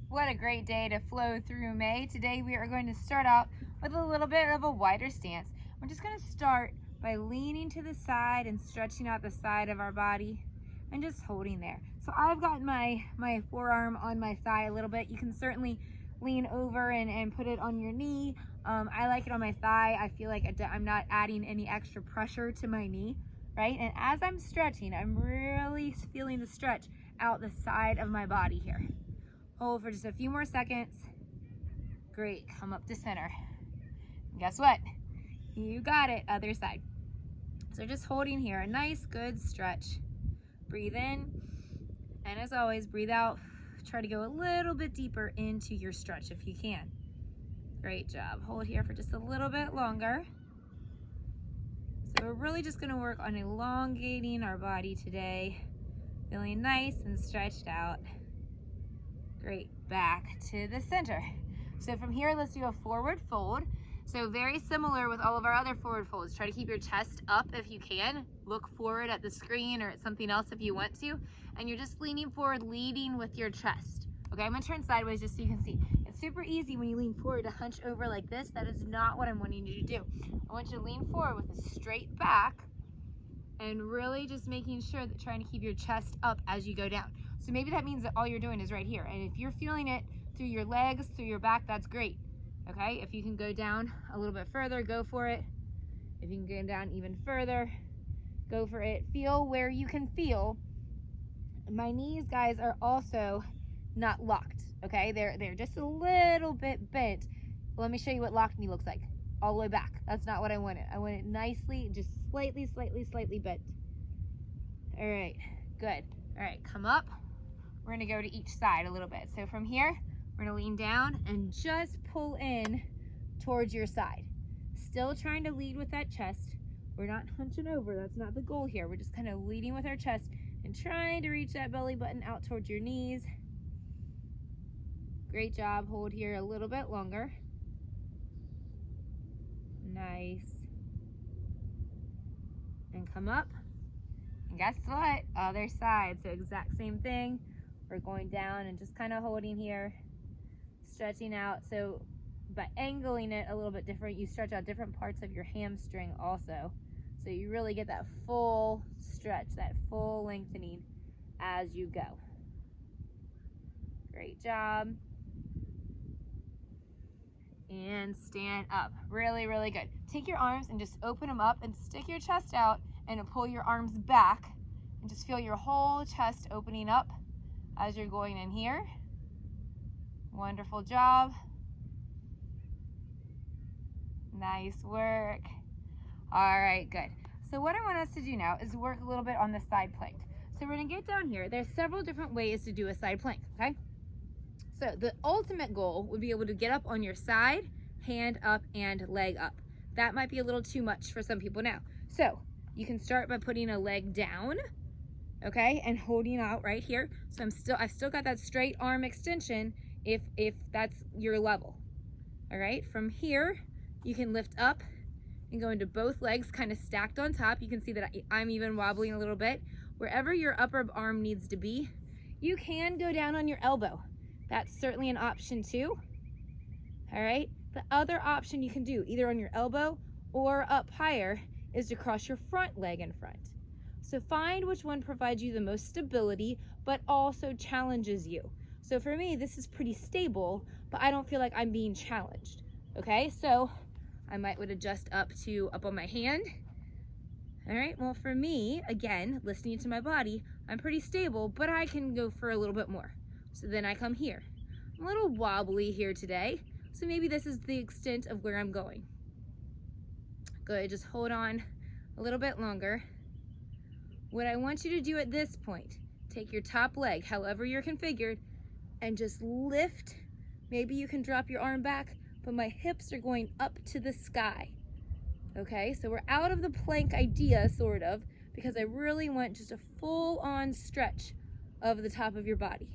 What a great day to flow through May. Today we are going to start out with a little bit of a wider stance. We're just going to start by leaning to the side and stretching out the side of our body and just holding there. So I've got my forearm on my thigh a little bit. You can certainly lean over and put it on your knee. I like it on my thigh. I feel like I'm not adding any extra pressure to my knee, right? And as I'm stretching, I'm really feeling the stretch out the side of my body here. Hold for just a few more seconds. Great, come up to center. And guess what? You got it, other side. So just holding here, a nice good stretch. Breathe in, and as always, breathe out. Try to go a little bit deeper into your stretch if you can. Great job. Hold here for just a little bit longer. So we're really just gonna work on elongating our body today. Feeling nice and stretched out. Great, back to the center. So from here, let's do a forward fold. So very similar with all of our other forward folds. Try to keep your chest up if you can. Look forward at the screen or at something else if you want to. And you're just leaning forward, leading with your chest. Okay, I'm gonna turn sideways just so you can see. It's super easy when you lean forward to hunch over like this. That is not what I'm wanting you to do. I want you to lean forward with a straight back and really just making sure that trying to keep your chest up as you go down. So maybe that means that all you're doing is right here. And if you're feeling it through your legs, through your back, that's great. Okay, if you can go down a little bit further, go for it. If you can go down even further, go for it. Feel where you can feel. My knees, guys, are also not locked, okay? They're just a little bit bent. Let me show you what locked knee looks like. All the way back. That's not what I wanted. I want it nicely, just slightly bent. All right, good. All right, come up. We're gonna go to each side a little bit. So from here, we're gonna lean down and just pull in towards your side. Still trying to lead with that chest. We're not hunching over, that's not the goal here. We're just kind of leading with our chest and trying to reach that belly button out towards your knees. Great job, hold here a little bit longer. Nice. And come up. And guess what? Other side, so exact same thing. We're going down and just kind of holding here, stretching out. So by angling it a little bit different, you stretch out different parts of your hamstring also. So you really get that full stretch, that full lengthening as you go. Great job. And stand up. Really, really good. Take your arms and just open them up and stick your chest out and pull your arms back and just feel your whole chest opening up as you're going in here. Wonderful job. Nice work. All right, good. So what I want us to do now is work a little bit on the side plank. So we're gonna get down here. There's several different ways to do a side plank, okay? So the ultimate goal would be able to get up on your side, hand up and leg up. That might be a little too much for some people now. So you can start by putting a leg down, okay, and holding out right here. So I've still got that straight arm extension if that's your level. All right, from here, you can lift up and go into both legs kind of stacked on top. You can see that I'm even wobbling a little bit. Wherever your upper arm needs to be, you can go down on your elbow. That's certainly an option too. All right, the other option you can do either on your elbow or up higher is to cross your front leg in front. So find which one provides you the most stability but also challenges you. So for me, this is pretty stable, but I don't feel like I'm being challenged. Okay, so I would adjust up on my hand. All right, well for me, again, listening to my body, I'm pretty stable, but I can go for a little bit more. So then I come here. I'm a little wobbly here today, so maybe this is the extent of where I'm going. Good, just hold on a little bit longer. What I want you to do at this point, take your top leg, however you're configured, and just lift. Maybe you can drop your arm back, but my hips are going up to the sky. Okay, so we're out of the plank idea, sort of, because I really want just a full-on stretch of the top of your body.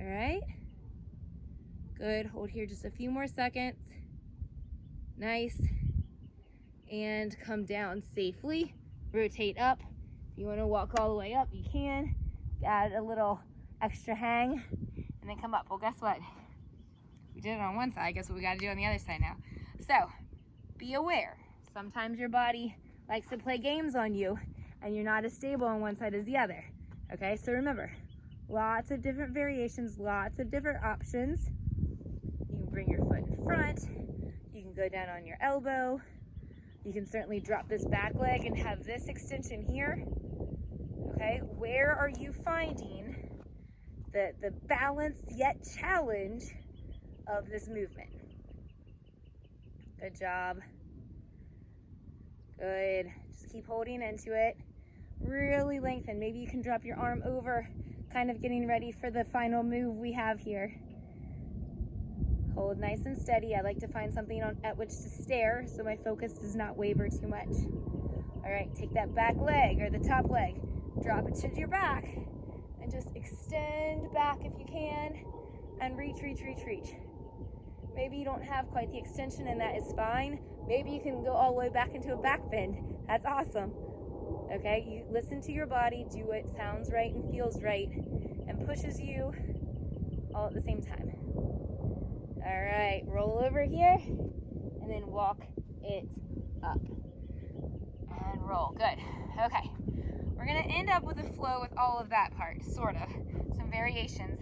All right, good, hold here just a few more seconds. Nice, and come down safely, rotate up. If you wanna walk all the way up, you can. Add a little extra hang, and then come up. Well, guess what? We did it on one side. Guess what we got to do on the other side now? So be aware. Sometimes your body likes to play games on you, and you're not as stable on one side as the other. Okay, so remember, lots of different variations, lots of different options. You can bring your foot in front. You can go down on your elbow. You can certainly drop this back leg and have this extension here. Okay, where are you finding the balance yet challenge of this movement? Good job. Good. Just keep holding into it. Really lengthen. Maybe you can drop your arm over, kind of getting ready for the final move we have here. Hold nice and steady. I like to find something at which to stare so my focus does not waver too much. All right, take that back leg or the top leg, drop it to your back, and just extend back if you can, and reach, reach, reach, reach. Maybe you don't have quite the extension, and that is fine. Maybe you can go all the way back into a back bend. That's awesome. Okay, you listen to your body, do what sounds right and feels right, and pushes you all at the same time. All right, roll over here, and then walk it up. And roll, good. Okay, we're gonna end up with a flow with all of that part, sort of, some variations.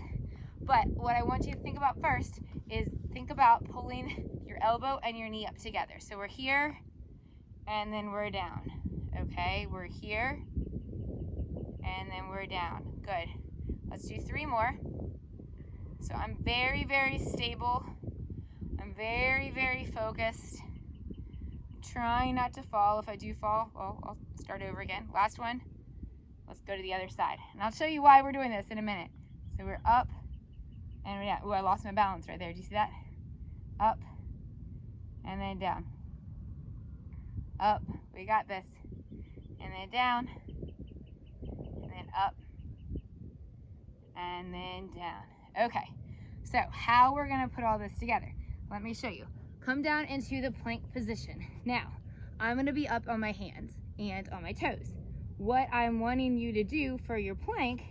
But what I want you to think about first is think about pulling your elbow and your knee up together. So we're here, and then we're down. Okay, we're here, and then we're down. Good. Let's do 3 more. So I'm very, very stable. I'm very, very focused. Trying not to fall. If I do fall, well, I'll start over again. Last one. Let's go to the other side. And I'll show you why we're doing this in a minute. So we're up, and we're down. Ooh, I lost my balance right there. Do you see that? Up, and then down. Up. We got this. And then down, and then up, and then down. Okay, so how we're gonna put all this together, let me show you. Come down into the plank position. Now, I'm gonna be up on my hands and on my toes. What I'm wanting you to do for your plank,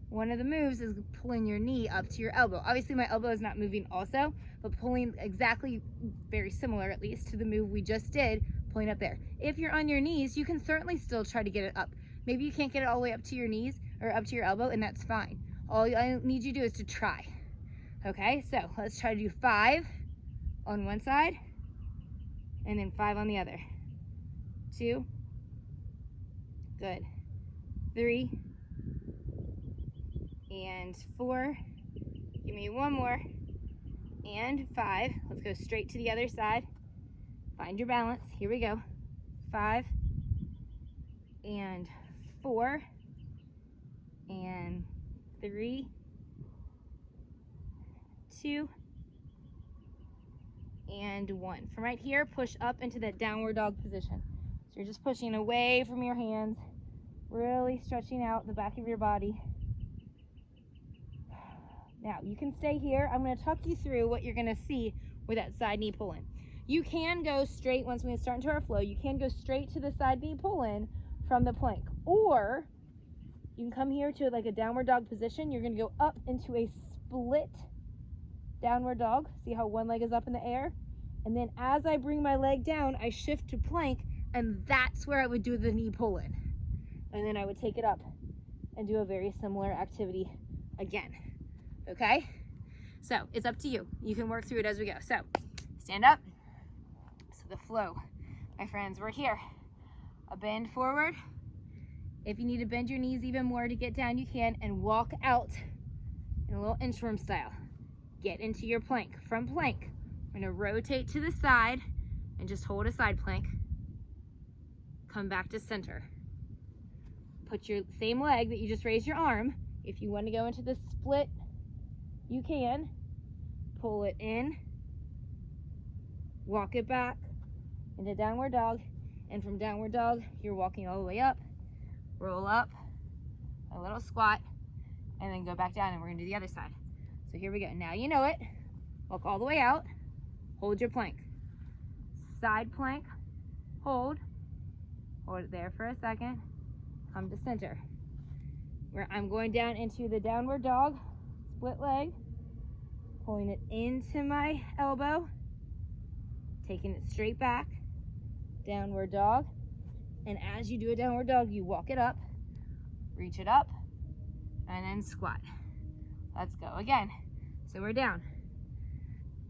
one of the moves is pulling your knee up to your elbow. Obviously my elbow is not moving also, but pulling exactly, very similar at least to the move we just did, pulling up there. If you're on your knees, you can certainly still try to get it up. Maybe you can't get it all the way up to your knees or up to your elbow, and that's fine. All I need you to do is to try. Okay, so let's try to do 5 on one side, and then 5 on the other. 2, good. 3, and 4. Give me 1 more, and 5. Let's go straight to the other side. Find your balance. Here we go. 5 and 4 and 3, 2 and 1. From right here, push up into that downward dog position. So you're just pushing away from your hands, really stretching out the back of your body. Now you can stay here. I'm going to talk you through what you're going to see with that side knee pull-in. You can go straight, once we start into our flow, you can go straight to the side knee pull-in from the plank. Or you can come here to like a downward dog position. You're gonna go up into a split downward dog. See how one leg is up in the air? And then as I bring my leg down, I shift to plank, and that's where I would do the knee pull-in. And then I would take it up and do a very similar activity again. Okay? So it's up to you. You can work through it as we go. So stand up. The flow, my friends, we're here. A bend forward. If you need to bend your knees even more to get down, you can, and walk out in a little inchworm style. Get into your plank. From plank, we're gonna rotate to the side and just hold a side plank. Come back to center. Put your same leg that you just raised your arm. If you want to go into the split, you can. Pull it in, walk it back into downward dog, and from downward dog, you're walking all the way up, roll up, a little squat, and then go back down, and we're gonna do the other side. So here we go. Now you know it. Walk all the way out, hold your plank. Side plank, hold it there for a second, come to center. Where I'm going down into the downward dog, split leg, pulling it into my elbow, taking it straight back, downward dog. And as you do a downward dog, you walk it up, reach it up, and then squat. Let's go again. So we're down.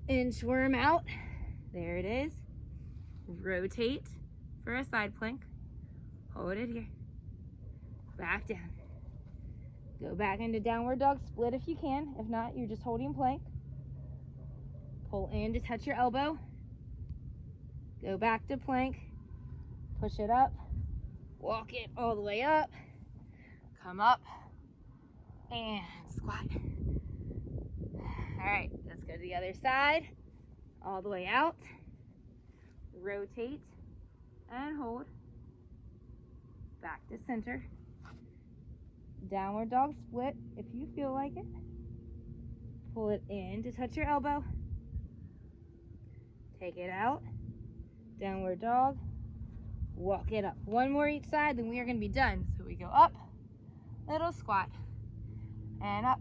Inchworm out. There it is. Rotate for a side plank. Hold it here. Back down. Go back into downward dog, split if you can. If not, you're just holding plank. Pull in to touch your elbow. Go back to plank. Push it up. Walk it all the way up. Come up and squat. All right, let's go to the other side. All the way out. Rotate and hold. Back to center. Downward dog split if you feel like it. Pull it in to touch your elbow. Take it out. Downward dog. Walk it up. One more each side, then we are going to be done. So we go up, little squat, and up,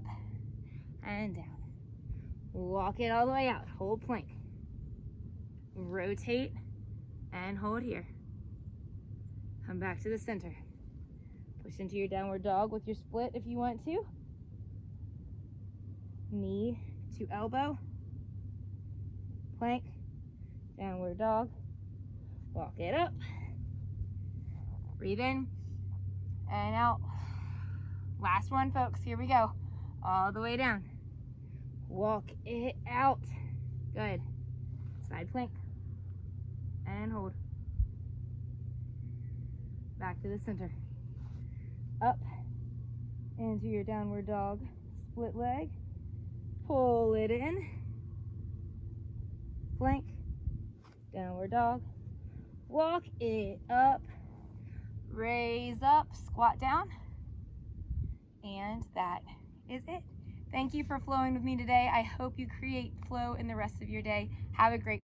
and down. Walk it all the way out. Hold plank. Rotate and hold here. Come back to the center. Push into your downward dog with your split if you want to. Knee to elbow. Plank. Downward dog. Walk it up. Breathe in and out. Last one, folks. Here we go. All the way down. Walk it out. Good. Side plank. And hold. Back to the center. Up into your downward dog. Split leg. Pull it in. Plank. Downward dog. Walk it up. Raise up. Squat down. And that is it. Thank you for flowing with me today. I hope you create flow in the rest of your day. Have a great